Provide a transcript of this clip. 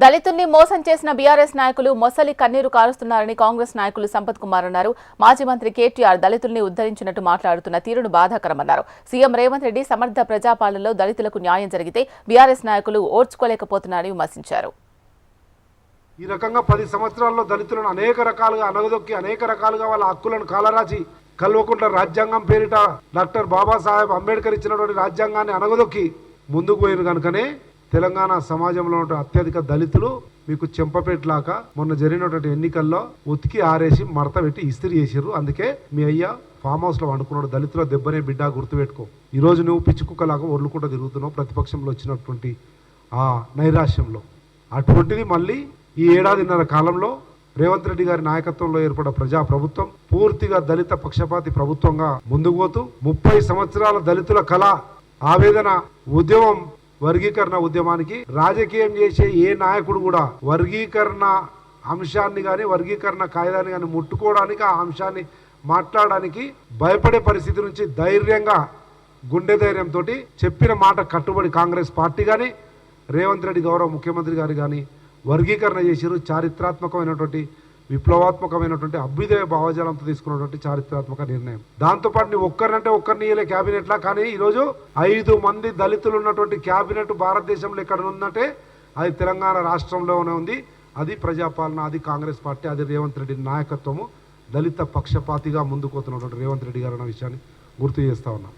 దళితుల్ని మోసం చేసిన బీఆర్ఎస్ నాయకులు మొసలి కన్నీరు కారుస్తున్నారని కాంగ్రెస్ నాయకులు సంపత్ కుమార్ అన్నారు. మాజీ మంత్రి కేటీఆర్ దళితుల్ని ఉద్ధరించినట్టు మాట్లాడుతున్న తీరును బాధాకరమన్నారు. సీఎం రేవంత్ రెడ్డి సమర్థ ప్రజాపాలనలో దళితులకు న్యాయం జరిగితే బీఆర్ఎస్ నాయకులు ఓర్చుకోలేకపోతున్నారని విమర్శించారు. ఈ రకంగా 10 సంవత్సరాల్లో దళితులను అనేక రకాలుగా అనగదొక్కి అనేక రకాలుగా వాళ్ళ హక్కులను కాలరాచి కల్వకుంట్ల రాజ్యాంగం పేరిట డాక్టర్ బాబాసాహెబ్ అంబేద్కర్ ఇచ్చినటువంటి రాజ్యాంగాన్ని అనగదొక్కి ముందుకు పోయిన కనుకనే తెలంగాణ సమాజంలో ఉన్న అత్యధిక దళితులు మీకు చెంపపెట్లాక మొన్న జరిగినటువంటి ఎన్నికల్లో ఉతికి ఆరేసి మడత పెట్టి ఇస్త్రీ చేసిర్రు. అందుకే మీ అయ్య ఫామ్ హౌస్ లో వండుకున్నాడు. దళితుల దెబ్బనే బిడ్డ గుర్తుపెట్టుకో. ఈ రోజు నువ్వు పిచ్చుకుక్కలాగా ఒర్లుకుంటూ తిరుగుతున్నావు ప్రతిపక్షంలో వచ్చినటువంటి ఆ నైరాశ్యంలో. అటువంటిది మళ్ళీ ఈ ఏడాదిన్నర కాలంలో రేవంత్ రెడ్డి గారి నాయకత్వంలో ఏర్పడ్డ ప్రజా ప్రభుత్వం పూర్తిగా దళిత పక్షపాతి ప్రభుత్వంగా ముందుకు పోతూ 30 సంవత్సరాల దళితుల కళ ఆవేదన ఉద్యమం వర్గీకరణ ఉద్యమానికి రాజకీయం చేసే ఏ నాయకుడు కూడా వర్గీకరణ అంశాన్ని కానీ వర్గీకరణ కాయిదాన్ని కానీ ముట్టుకోవడానికి ఆ అంశాన్ని మాట్లాడడానికి భయపడే పరిస్థితి నుంచి ధైర్యంగా గుండె ధైర్యంతో చెప్పిన మాట కట్టుబడి కాంగ్రెస్ పార్టీ కానీ రేవంత్ రెడ్డి గౌరవ ముఖ్యమంత్రి గారు కానీ వర్గీకరణ చేసిరు. చారిత్రాత్మకమైనటువంటి విప్లవాత్మకమైనటువంటి అభ్యుదయ భావజాలంతో తీసుకున్నటువంటి చారిత్రాత్మక నిర్ణయం. దాంతోపాటు నీ ఒక్కరినంటే ఒక్కరిని ఇయ్యలే క్యాబినెట్లా, కానీ ఈరోజు 5 మంది దళితులు ఉన్నటువంటి క్యాబినెట్ భారతదేశంలో ఎక్కడ ఉందంటే అది తెలంగాణ రాష్ట్రంలోనే ఉంది. అది ప్రజాపాలన, అది కాంగ్రెస్ పార్టీ, అది రేవంత్ రెడ్డి నాయకత్వము. దళిత పక్షపాతిగా ముందుకు పోతున్నటువంటి రేవంత్ రెడ్డి గారు అన్న విషయాన్ని గుర్తు చేస్తా ఉన్నాం.